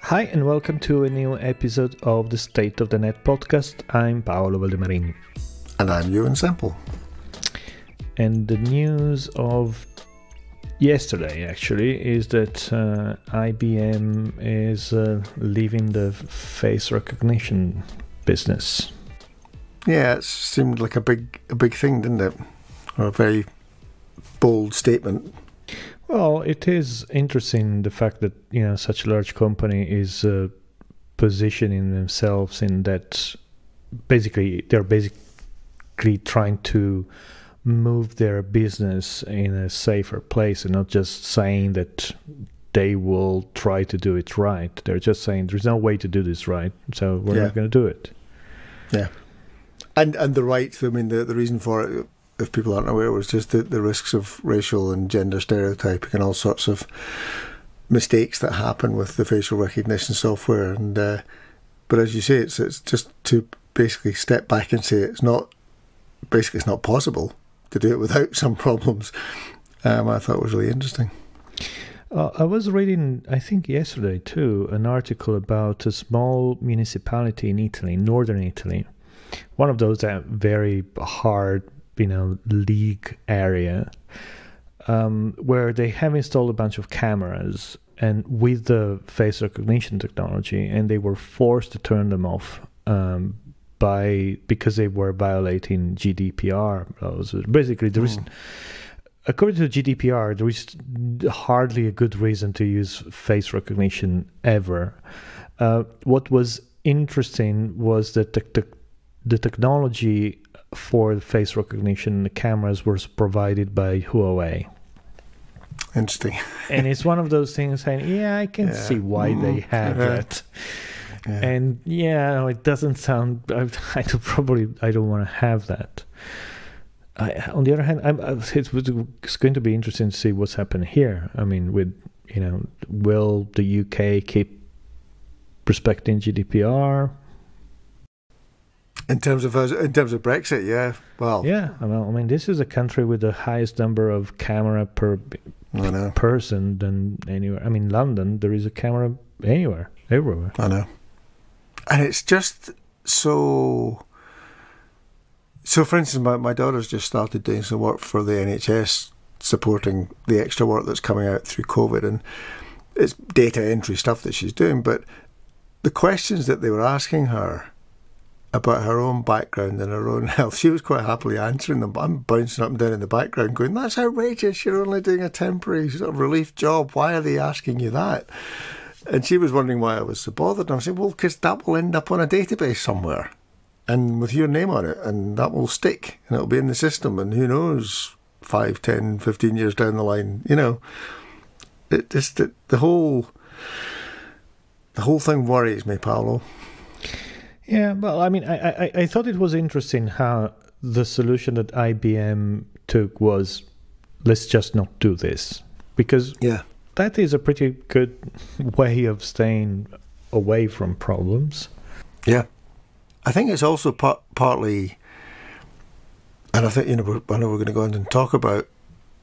Hi and welcome to a new episode of the State of the Net podcast. I'm Paolo Valdemarin. And I'm Ewan Semple. And the news of yesterday actually is that IBM is leaving the face recognition business. Yeah, it seemed like a big thing, didn't it? Or a very bold statement. Well, it is interesting the fact that such a large company is positioning themselves in that. They're basically trying to move their business in a safer place and not just saying that they will try to do it right. They're just saying there's no way to do this right, so we're not going to do it. Yeah, and the right. I mean, the reason for it, if people aren't aware, was just the risks of racial and gender stereotyping and all sorts of mistakes that happen with the facial recognition software. And but as you say, it's just to basically step back and say it's not possible to do it without some problems. I thought it was really interesting. I was reading, I think yesterday too, an article about a small municipality in Italy, northern Italy, one of those that very hard league area, where they have installed a bunch of cameras and with the face recognition technology, and they were forced to turn them off because they were violating GDPR laws. Basically, there is, according to GDPR, there is hardly a good reason to use face recognition ever. What was interesting was that the technology for the face recognition, the cameras was provided by Huawei. Interesting. And it's one of those things saying, I can see why they have that. Yeah. And it doesn't sound. I don't want to have that. On the other hand, it's going to be interesting to see what's happened here. I mean, will the UK keep respecting GDPR? In terms of Brexit, yeah. Well, yeah. I mean, this is a country with the highest number of camera per person than anywhere. I mean, London, there is a camera everywhere. I know, and it's just so. So, for instance, my daughter's just started doing some work for the NHS, supporting the extra work that's coming out through COVID, and it's data entry stuff that she's doing. But the questions that they were asking her about her own background and her own health, she was quite happily answering them, but I'm bouncing up and down in the background going, that's outrageous, you're only doing a temporary sort of relief job, why are they asking you that? And she was wondering why I was so bothered, and I'm saying, well, because that will end up on a database somewhere and with your name on it, and that will stick and it'll be in the system, and who knows, 5, 10, 15 years down the line, it just, the whole thing worries me, Paolo. Yeah, well, I mean, I thought it was interesting how the solution that IBM took was, let's just not do this. Because that is a pretty good way of staying away from problems. Yeah. I think it's also partly, and I think, I know we're going to go on and talk about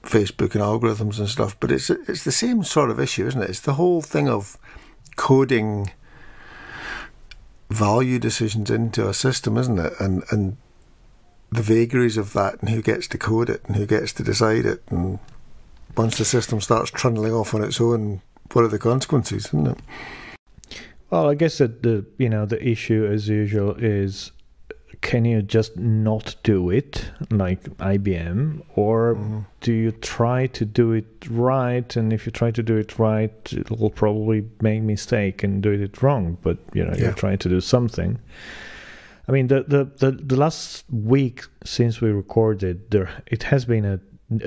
Facebook and algorithms and stuff, but it's the same sort of issue, isn't it? It's the whole thing of coding value decisions into a system, isn't it? And the vagaries of that, and who gets to code it and who gets to decide it, and once the system starts trundling off on its own, what are the consequences, isn't it? Well, I guess that the issue as usual is, can you just not do it like IBM, or do you try to do it right? And if you try to do it right, it will probably make mistake and do it wrong. But you're trying to do something. I mean, the last week since we recorded, it has been a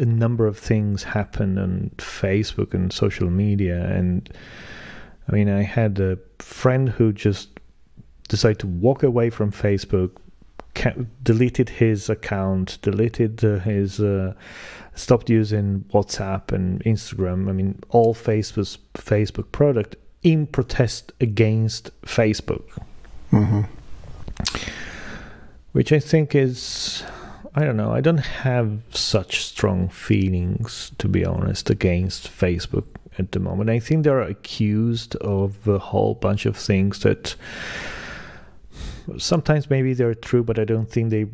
number of things happen on Facebook and social media, and I mean, I had a friend who just decided to walk away from Facebook, deleted his account, stopped using WhatsApp and Instagram. I mean, all Facebook product in protest against Facebook. Which I think is I don't know. I don't have such strong feelings, to be honest, against Facebook at the moment. I think they're accused of a whole bunch of things that sometimes maybe they're true, but I don't think they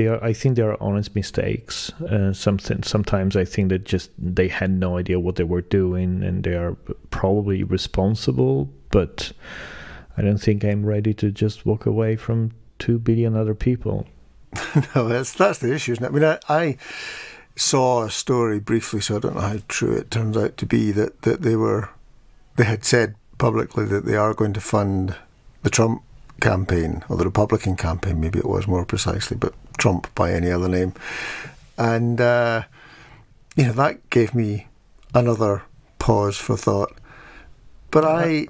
are. I think they are honest mistakes. Sometimes I think that just they had no idea what they were doing, and they are probably responsible. But I don't think I'm ready to just walk away from 2 billion other people. No, that's the issue, isn't it? I mean, I saw a story briefly, so I don't know how true it turns out to be, that they had said publicly that they are going to fund the Trump campaign, or the Republican campaign, maybe it was more precisely, but Trump by any other name. And, that gave me another pause for thought. But I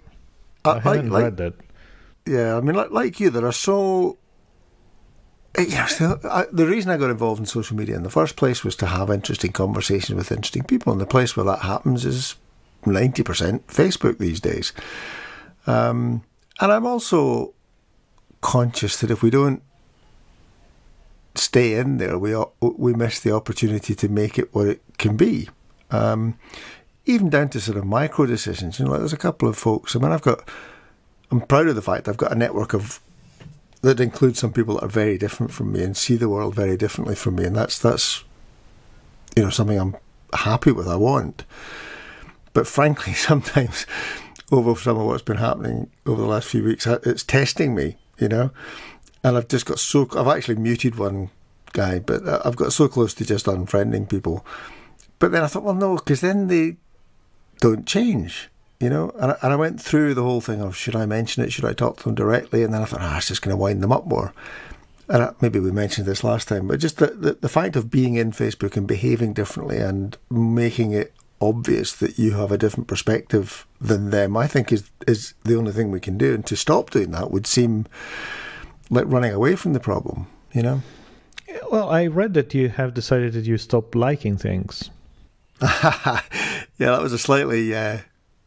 haven't read that. Yeah, I mean, like you, there are so... the reason I got involved in social media in the first place was to have interesting conversations with interesting people, and the place where that happens is 90% Facebook these days. And I'm also conscious that if we don't stay in there, we miss the opportunity to make it what it can be. Even down to sort of micro decisions. Like there's a couple of folks. I mean, I'm proud of the fact I've got a network that includes some people that are very different from me and see the world very differently from me, and that's something I'm happy with. I want, but frankly, sometimes over some of what's been happening over the last few weeks, it's testing me, and I've just got I've actually muted one guy, but I've got so close to just unfriending people. But then I thought, well, no, because then they don't change. And I went through the whole thing of, should I mention it? Should I talk to them directly? And then I thought, it's just going to wind them up more. And maybe we mentioned this last time, but just the fact of being in Facebook and behaving differently and making it obvious that you have a different perspective than them, I think is the only thing we can do. And to stop doing that would seem like running away from the problem, Well, I read that you have decided that you stopped liking things. Yeah, that was a slightly...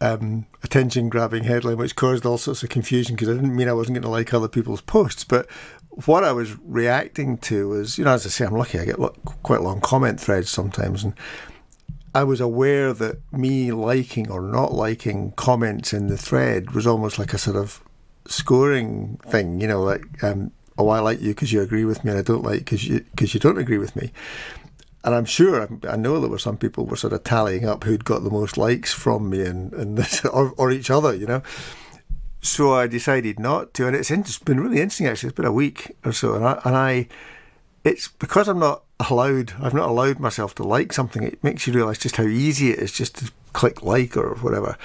attention-grabbing headline, which caused all sorts of confusion because I didn't mean I wasn't going to like other people's posts. But what I was reacting to was, as I say, I'm lucky I get quite long comment threads sometimes, and I was aware that me liking or not liking comments in the thread was almost like a sort of scoring thing, like, I like you because you agree with me, and I don't like you because you don't agree with me. And I'm sure, I know there were some people were sort of tallying up who'd got the most likes from me and this, or each other, So I decided not to, and it's been really interesting actually. It's been a week or so, and it's because I've not allowed myself to like something. It makes you realise just how easy it is just to click like or whatever,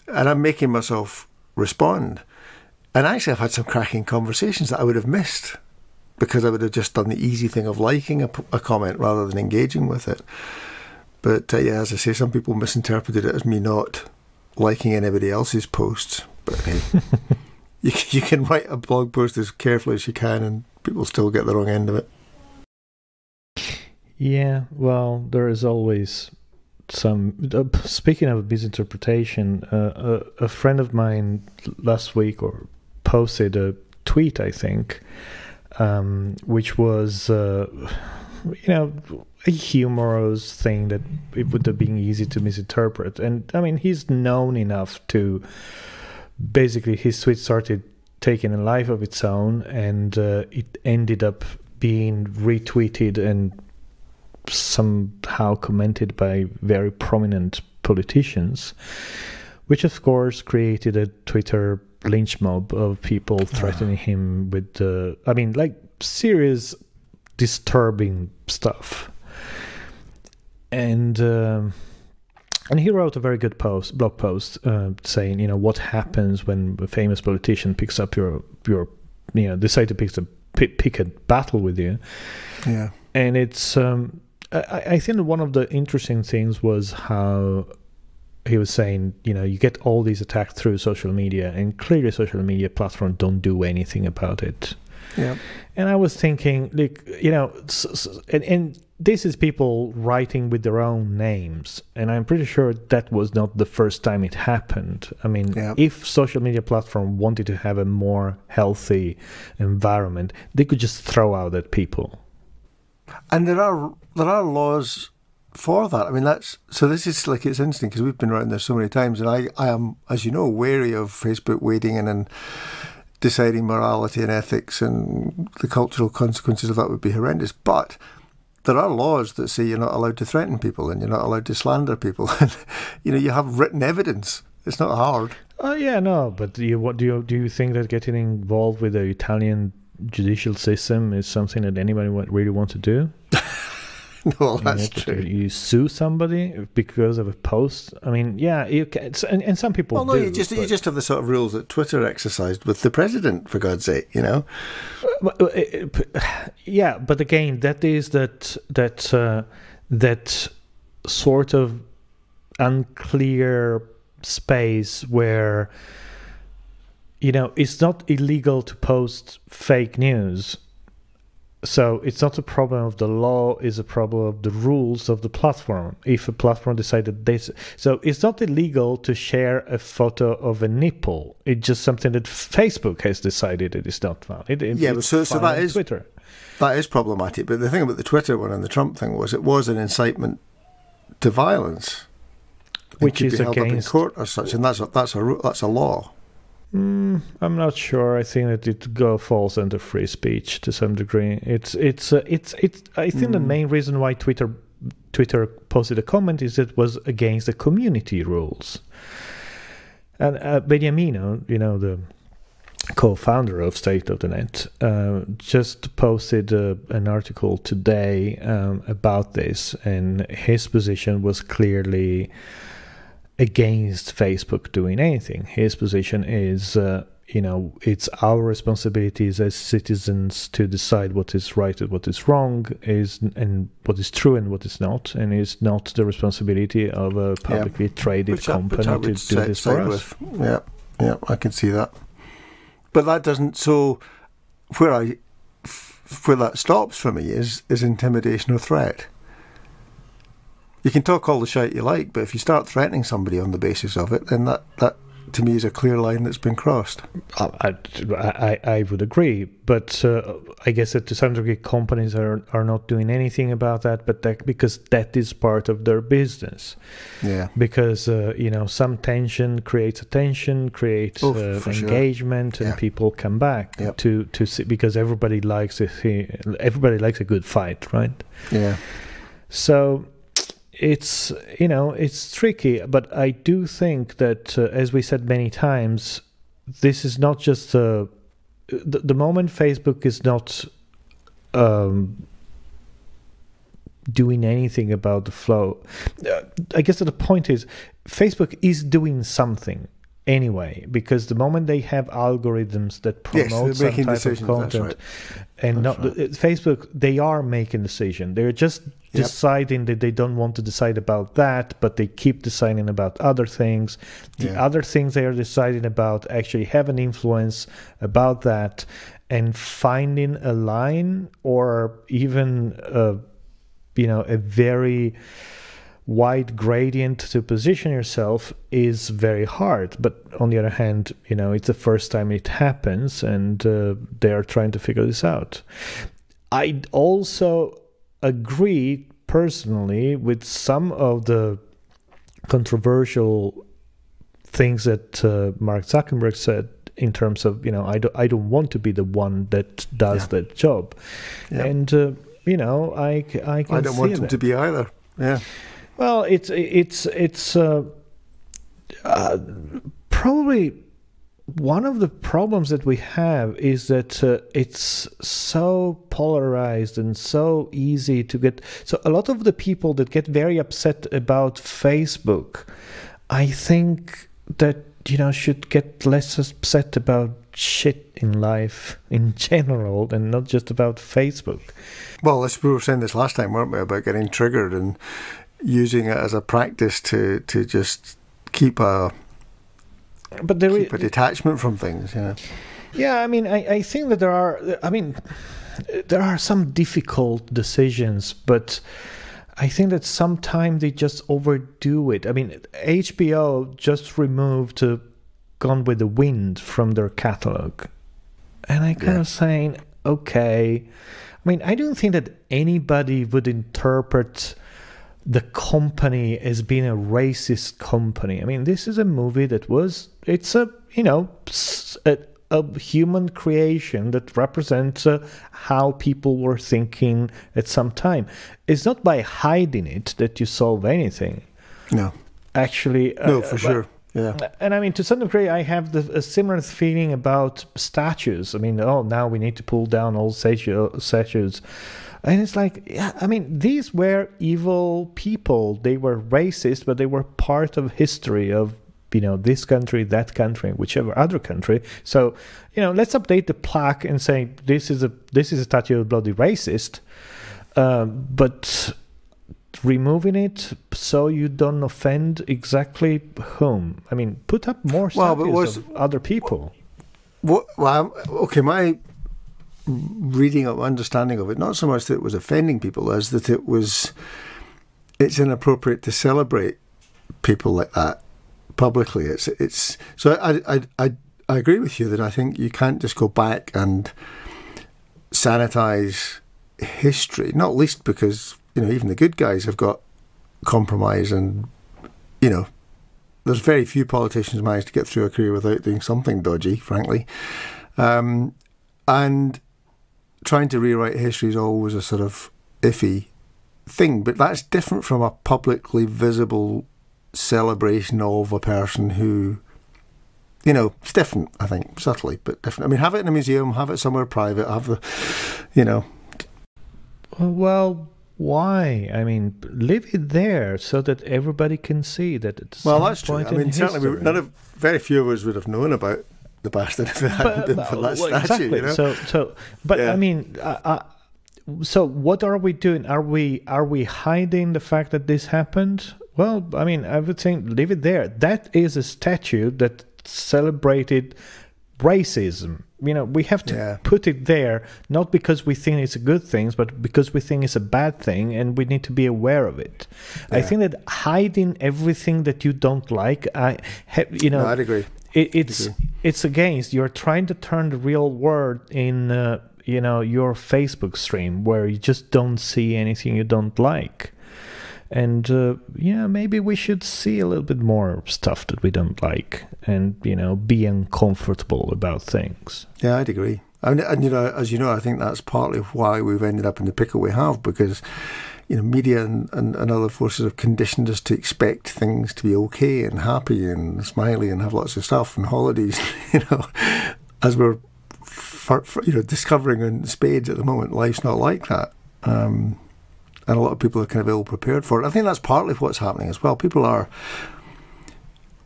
and I'm making myself respond. And actually, I've had some cracking conversations that I would have missed, because I would have just done the easy thing of liking a comment rather than engaging with it. But as I say, some people misinterpreted it as me not liking anybody else's posts. But hey, you can write a blog post as carefully as you can and people still get the wrong end of it. Yeah, well, there is always some... speaking of misinterpretation, a friend of mine last week posted a tweet, I think, which was, a humorous thing that it would have been easy to misinterpret. And I mean, he's known enough to basically, his tweet started taking a life of its own, and it ended up being retweeted and somehow commented by very prominent politicians, which of course created a Twitter lynch mob of people threatening him with serious disturbing stuff. And he wrote a very good blog post saying, what happens when a famous politician picks up your decide to pick a battle with you. Yeah. And it's I think one of the interesting things was how he was saying, you get all these attacks through social media, and clearly social media platforms don't do anything about it. Yeah. And I was thinking, and this is people writing with their own names, and I'm pretty sure that was not the first time it happened. I mean, if social media platform wanted to have a more healthy environment, they could just throw out at people. And there are laws for that. I mean, this is like, it's interesting because we've been around there so many times, and I am, as you know, wary of Facebook wading in and deciding morality and ethics, and the cultural consequences of that would be horrendous. But there are laws that say you're not allowed to threaten people and you're not allowed to slander people. And, you have written evidence. It's not hard. Oh yeah, no. But do you think that getting involved with the Italian judicial system is something that anybody really want to do? No, that's true. You sue somebody because of a post. I mean, yeah, you can, and some people. Well, no, you just have the sort of rules that Twitter exercised with the president, for God's sake, Yeah, but again, that is that sort of unclear space where it's not illegal to post fake news. So it's not a problem of the law, it's a problem of the rules of the platform. If a platform decided this, so it's not illegal to share a photo of a nipple. It's just something that Facebook has decided it is not valid. So that is Twitter. That is problematic. But the thing about the Twitter one and the Trump thing was it was an incitement to violence, which is held against up in court or such, and that's a law. I'm not sure. I think that it falls under free speech to some degree. It's. I think the main reason why Twitter posted a comment is it was against the community rules. And Beniamino, the co-founder of State of the Net, just posted an article today about this, and his position was clearly against Facebook doing anything. His position is, it's our responsibilities as citizens to decide what is right and what is wrong, and what is true and what is not, and it's not the responsibility of a publicly traded company to do this for us. Yeah, I can see that. But that doesn't. So where that stops for me is intimidation or threat. You can talk all the shite you like, but if you start threatening somebody on the basis of it, then that to me is a clear line that's been crossed. I would agree, but I guess that to some degree companies are not doing anything about that, but because that is part of their business. Yeah. Because some tension creates attention, creates engagement, sure. And people come back to see, because everybody likes a good fight, right? Yeah. So it's tricky, but I do think that as we said many times, this is not just the moment Facebook is not doing anything about the flow. I guess that the point is Facebook is doing something anyway, because the moment they have algorithms that promote some type of content, and Facebook, they are making decisions. They're just deciding that they don't want to decide about that, but they keep deciding about other things. The other things they are deciding about actually have an influence about that, and finding a line or even a very wide gradient to position yourself is very hard. But on the other hand, it's the first time it happens, and they are trying to figure this out. I also agree personally with some of the controversial things that Mark Zuckerberg said in terms of, I don't want to be the one that does that job. And I can I don't want him to be either. Yeah. Well, it's probably one of the problems that we have is that it's so polarized and so easy to get. So a lot of the people that get very upset about Facebook, I think that should get less upset about shit in life in general and not just about Facebook. Well, we were saying this last time, weren't we, about getting triggered and using it as a practice to just keep a detachment from things, Yeah, I mean, I think that there are some difficult decisions, but I think that sometimes they just overdo it. I mean, HBO just removed Gone with the Wind from their catalog, and I kind of saying, okay. I mean, I don't think that anybody would interpret the company as being a racist company. I mean, this is a movie it's a, a human creation that represents how people were thinking at some time. It's not by hiding it that you solve anything. No. Actually. No, for sure. Yeah. And I mean, to some degree, I have a similar feeling about statues. I mean, now we need to pull down all statues. And it's like, yeah, I mean, these were evil people. They were racist, but they were part of history of, this country, that country, whichever other country. So, let's update the plaque and say this is a statue of bloody racist. But removing it so you don't offend exactly whom? I mean, put up more statues of other people. Okay, my reading of understanding of it, not so much that it was offending people as that it's inappropriate to celebrate people like that publicly. It's so I agree with you that I think you can't just go back and sanitize history, not least because even the good guys have got compromise, and there's very few politicians manage to get through a career without doing something dodgy, frankly, and trying to rewrite history is always a sort of iffy thing, but that's different from a publicly visible celebration of a person who, it's different, I think, subtly, but different. I mean, have it in a museum, have it somewhere private, have the, Well, why? I mean, leave it there so that everybody can see that it's that's true. I mean, certainly very few of us would have known about the bastard if it hadn't been for that statue. Exactly. But yeah. I mean, so what are we doing? Are we hiding the fact that this happened? Well, I mean, I would say leave it there. That is a statue that celebrated racism. We have to put it there, not because we think it's a good thing, but because we think it's a bad thing, and we need to be aware of it. I think that hiding everything that you don't like, I'd agree. It's against. You're trying to turn the real world in, your Facebook stream where you just don't see anything you don't like. And maybe we should see a little bit more stuff that we don't like, and be uncomfortable about things. Yeah, I'd agree. And as you know, I think that's partly why we've ended up in the pickle we have, because media and other forces have conditioned us to expect things to be okay and happy and smiley and have lots of stuff and holidays. As we're discovering in spades at the moment, life's not like that. And a lot of people are kind of ill prepared for it. I think that's partly what's happening as well. People are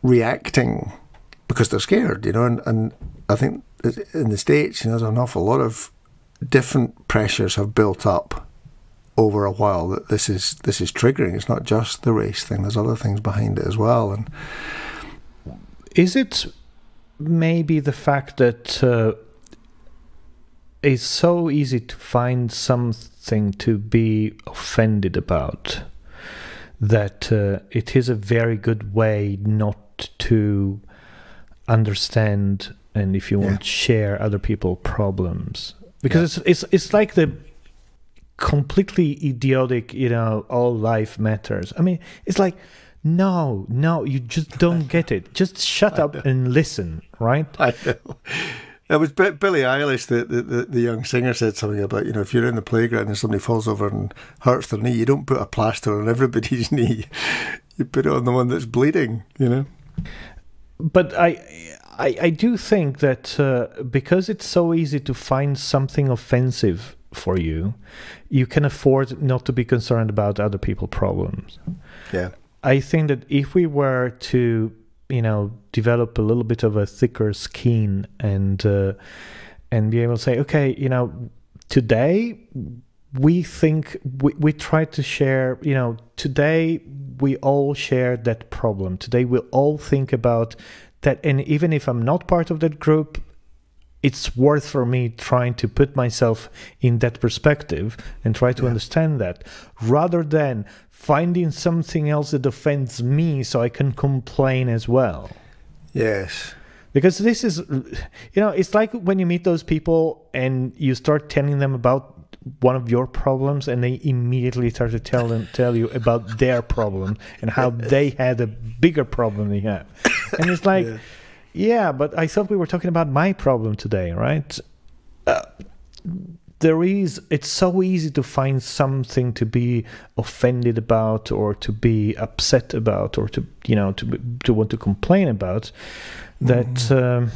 reacting because they're scared, and I think in the States, there's an awful lot of different pressures have built up over a while that this is triggering. It's not just the race thing. There's other things behind it as well. And is it maybe the fact that it's so easy to find something to be offended about that it is a very good way not to understand and, if you want, share other people's problems, because it's like the completely idiotic, all life matters. I mean, it's like, no, you just don't get it. Just shut up and listen, right? I know. It was Billie Eilish, the young singer, said something about, if you're in the playground and somebody falls over and hurts their knee, you don't put a plaster on everybody's knee. You put it on the one that's bleeding, But I do think that because it's so easy to find something offensive for you, you can afford not to be concerned about other people's problems. Yeah. I think that if we were to develop a little bit of a thicker skin and be able to say, okay, today we think we try to share, today we all share that problem. Today we all think about that, and even if I'm not part of that group, it's worth for me trying to put myself in that perspective and try to understand that, rather than finding something else that offends me so I can complain as well. Yes. Because this is, it's like when you meet those people and you start telling them about one of your problems, and they immediately start to tell you about their problem and how they had a bigger problem than you have. And it's like, yeah, but I thought we were talking about my problem today, right? It's so easy to find something to be offended about, or to be upset about, or to want to complain about, that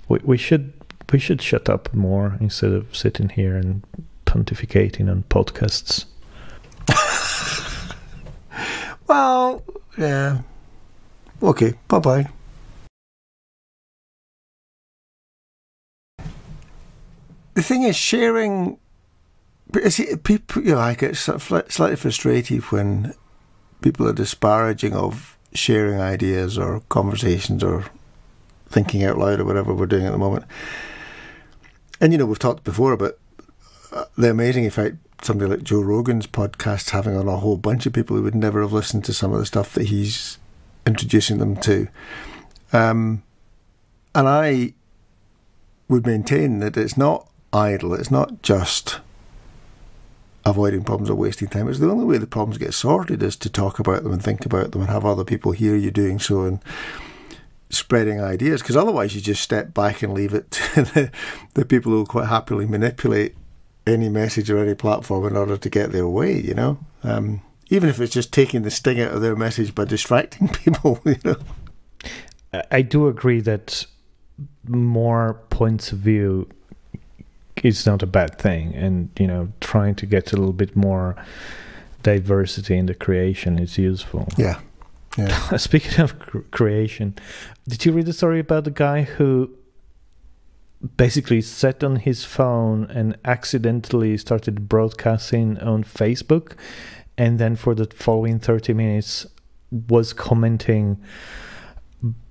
we should shut up more instead of sitting here and pontificating on podcasts. Well, yeah. Okay, bye-bye. The thing is, sharing... people, I get slightly frustrated when people are disparaging of sharing ideas or conversations or thinking out loud or whatever we're doing at the moment. And, we've talked before about the amazing effect somebody like Joe Rogan's podcast having on a whole bunch of people who would never have listened to some of the stuff that he's introducing them to. And I would maintain that it's not idle, it's not just avoiding problems or wasting time. It's the only way the problems get sorted is to talk about them and think about them and have other people hear you doing so and spreading ideas, because otherwise you just step back and leave it to the people who will quite happily manipulate any message or any platform in order to get their way, even if it's just taking the sting out of their message by distracting people. I do agree that more points of view is not a bad thing, and trying to get a little bit more diversity in the creation is useful. Yeah. Speaking of creation, did you read the story about the guy who basically sat on his phone and accidentally started broadcasting on Facebook, and then for the following 30 minutes was commenting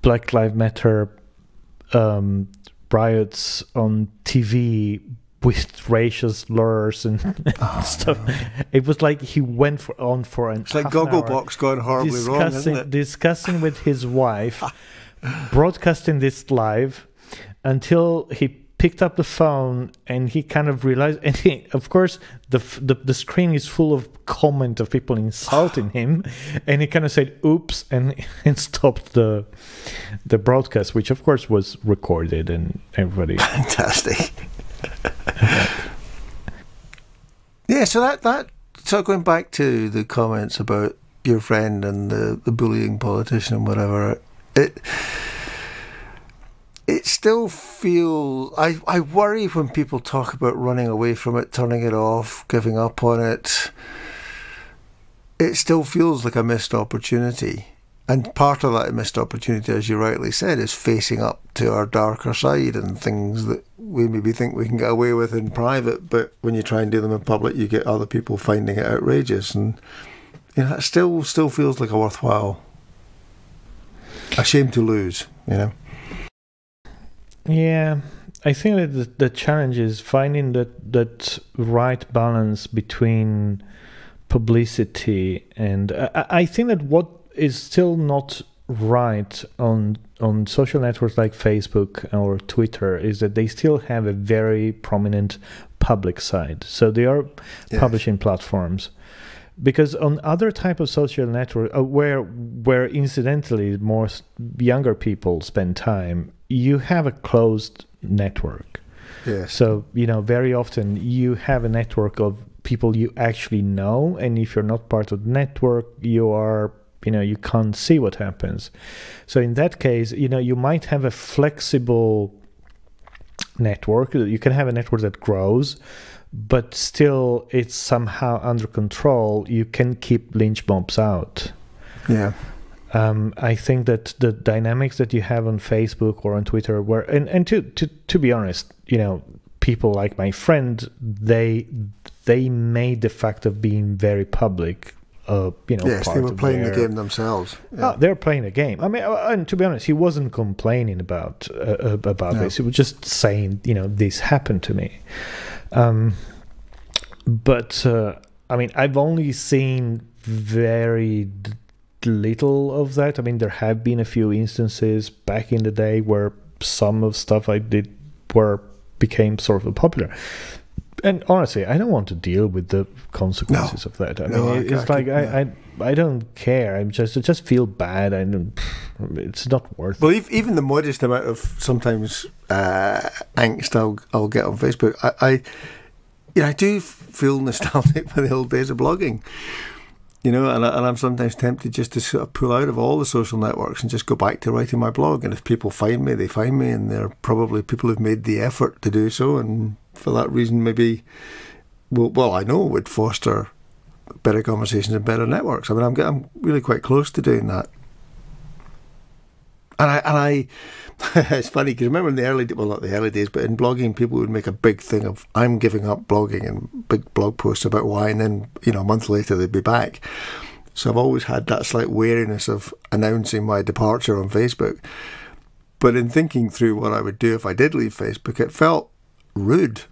Black Lives Matter riots on TV with racial slurs and stuff. No. It was like he went on for an It's like Gogglebox gone horribly wrong, isn't it? Discussing with his wife, broadcasting this live, until he picked up the phone and he kind of realized, and of course the screen is full of comment of people insulting him, and he kind of said oops and stopped the broadcast, which of course was recorded and everybody. Fantastic. Yeah, so going back to the comments about your friend and the bullying politician and whatever, it still feels... I worry when people talk about running away from it, turning it off, giving up on it. It still feels like a missed opportunity. And part of that missed opportunity, as you rightly said, is facing up to our darker side and things that we maybe think we can get away with in private, but when you try and do them in public, you get other people finding it outrageous. And it still feels like a worthwhile... a shame to lose, Yeah, I think that the challenge is finding that right balance between publicity and I think that what is still not right on social networks like Facebook or Twitter is that they still have a very prominent public side. So they are publishing platforms. Because on other type of social network where incidentally most younger people spend time, you have a closed network. Yes. So, very often you have a network of people you actually know, and if you're not part of the network, you are, you can't see what happens. So in that case, you might have a flexible network. You can have a network that grows, but still it's somehow under control. You can keep lynch mobs out. Yeah. I think that the dynamics that you have on Facebook or on Twitter, and to be honest, people like my friend, they made the fact of being very public. Yes, they were playing the game themselves. Yeah. Oh, they're playing a game. I mean, and to be honest, he wasn't complaining about this. He was just saying, this happened to me. But I mean, I've only seen very little of that. I mean, there have been a few instances back in the day where some of stuff I did became sort of popular. And honestly, I don't want to deal with the consequences of that. I mean, it's like I don't care. I just feel bad. It's not worth it. Well, even the modest amount of sometimes angst I'll get on Facebook, I do feel nostalgic for the old days of blogging. You know, and I'm sometimes tempted just to sort of pull out of all the social networks and just go back to writing my blog. And if people find me, they find me, and they're probably people who've made the effort to do so. And for that reason, maybe, well, I know would foster better conversations and better networks. I mean, I'm really quite close to doing that. And I it's funny because remember in the not the early days, but in blogging, people would make a big thing of I'm giving up blogging and big blog posts about why, and then a month later they'd be back. So I've always had that slight wariness of announcing my departure on Facebook. But in thinking through what I would do if I did leave Facebook, it felt rude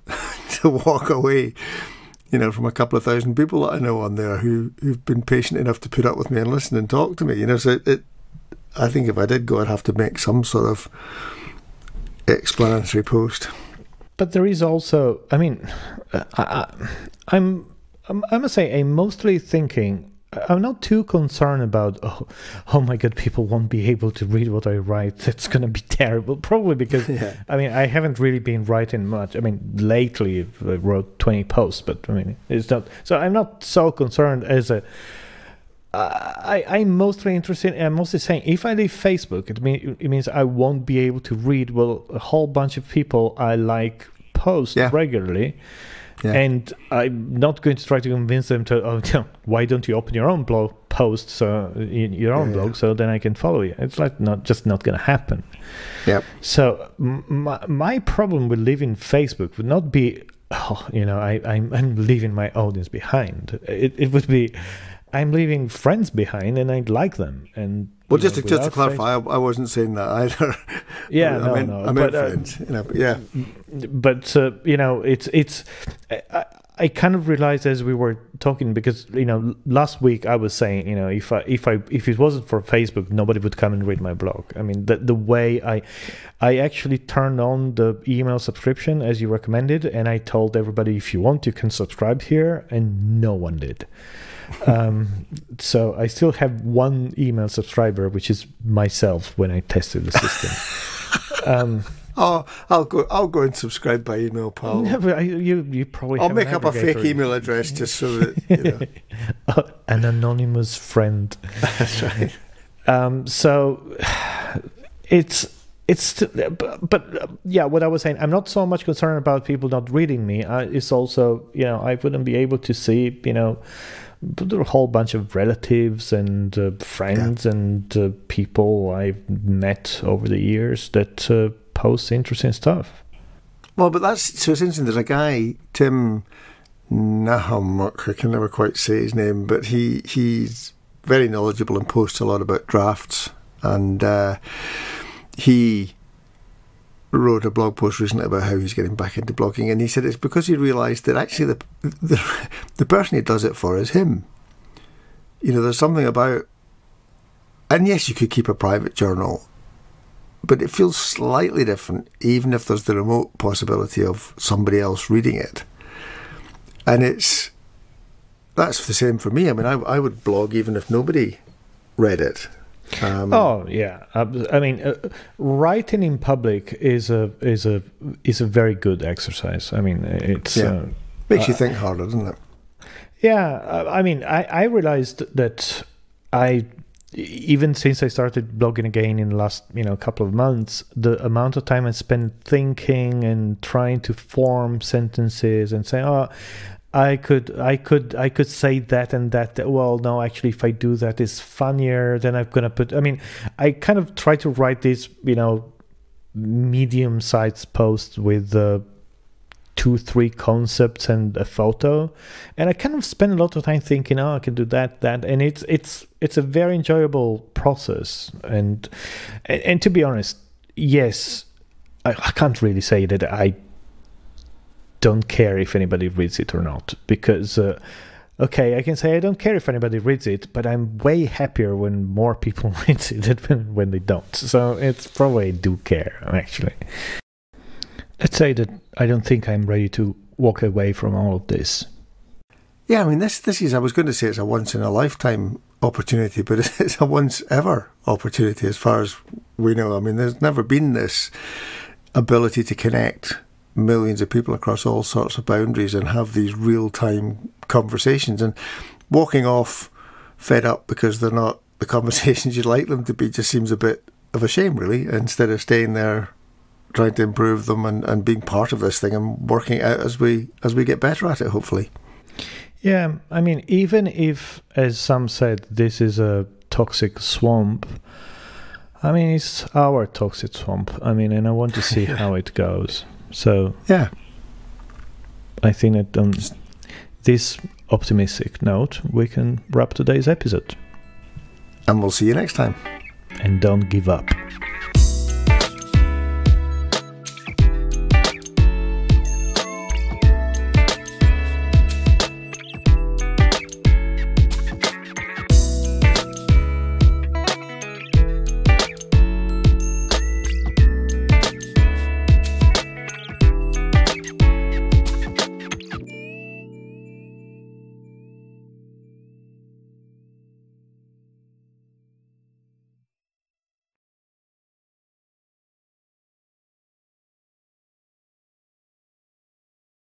to walk away, from a couple of thousand people that I know on there who've been patient enough to put up with me and listen and talk to me. So I think if I did go, I'd have to make some sort of explanatory post. But there is also, I mean, I must say, I'm mostly thinking, I'm not too concerned about, oh my God, people won't be able to read what I write. That's going to be terrible. Probably because, I mean, I haven't really been writing much. I mean, lately I wrote 20 posts, but I mean, it's not, so I'm not so concerned as I'm mostly interested. I'm mostly saying if I leave Facebook, it means I won't be able to read a whole bunch of people I like post regularly, and I'm not going to try to convince them to why don't you open your own blog post your own blog so then I can follow you. It's like not going to happen. So my problem with leaving Facebook would not be I'm leaving my audience behind. It would be I'm leaving friends behind, and I like them. And just to clarify, I wasn't saying that either. I meant friends. But it's. I kind of realized as we were talking, because last week I was saying if it wasn't for Facebook, nobody would come and read my blog. I mean the way I actually turned on the email subscription as you recommended, and I told everybody if you want you can subscribe here, and no one did. So I still have one email subscriber, which is myself when I tested the system. I'll go and subscribe by email, pal. No, but you probably. I'll make up a fake email address just so that an anonymous friend. That's right. So it's but what I was saying, I'm not so much concerned about people not reading me. It's also I wouldn't be able to see a whole bunch of relatives and friends and people I've met over the years that post interesting stuff. Well, but it's interesting. There's a guy, Tim Nahamuk, I can never quite say his name, but he's very knowledgeable and posts a lot about drafts, and he wrote a blog post recently about how he's getting back into blogging, and he said it's because he realised that actually the person he does it for is him. There's something about, and yes, you could keep a private journal, but it feels slightly different, even if there's the remote possibility of somebody else reading it. And that's the same for me. I mean, I would blog even if nobody read it. I mean, writing in public is a very good exercise. I mean, it's makes you think harder, doesn't it? I mean, I realized that even since I started blogging again in the last couple of months, the amount of time I spent thinking and trying to form sentences and say, I could say that and that. Well, no, actually, if I do that, it's funnier. Then I'm gonna put. I mean, I kind of try to write these, medium-sized posts with 2-3 concepts and a photo, and I kind of spend a lot of time thinking, I can do that, and it's a very enjoyable process. And to be honest, yes, I can't really say that I don't care if anybody reads it or not, because okay, I can say I don't care if anybody reads it, but I'm way happier when more people read it than when they don't. So it's probably I do care, actually. Let's say that I don't think I'm ready to walk away from all of this. Yeah, I mean, this is, I was going to say it's a once-in-a-lifetime opportunity, but it's a once-ever opportunity as far as we know. I mean, there's never been this ability to connect millions of people across all sorts of boundaries and have these real-time conversations. And walking off fed up because they're not the conversations you'd like them to be just seems a bit of a shame, really, instead of staying there trying to improve them and being part of this thing and working out as we get better at it, hopefully. Yeah, I mean, even if, as some said, this is a toxic swamp, I mean, it's our toxic swamp. I mean, and I want to see how it goes. So, yeah, I think that on this optimistic note, we can wrap today's episode. And we'll see you next time. And don't give up.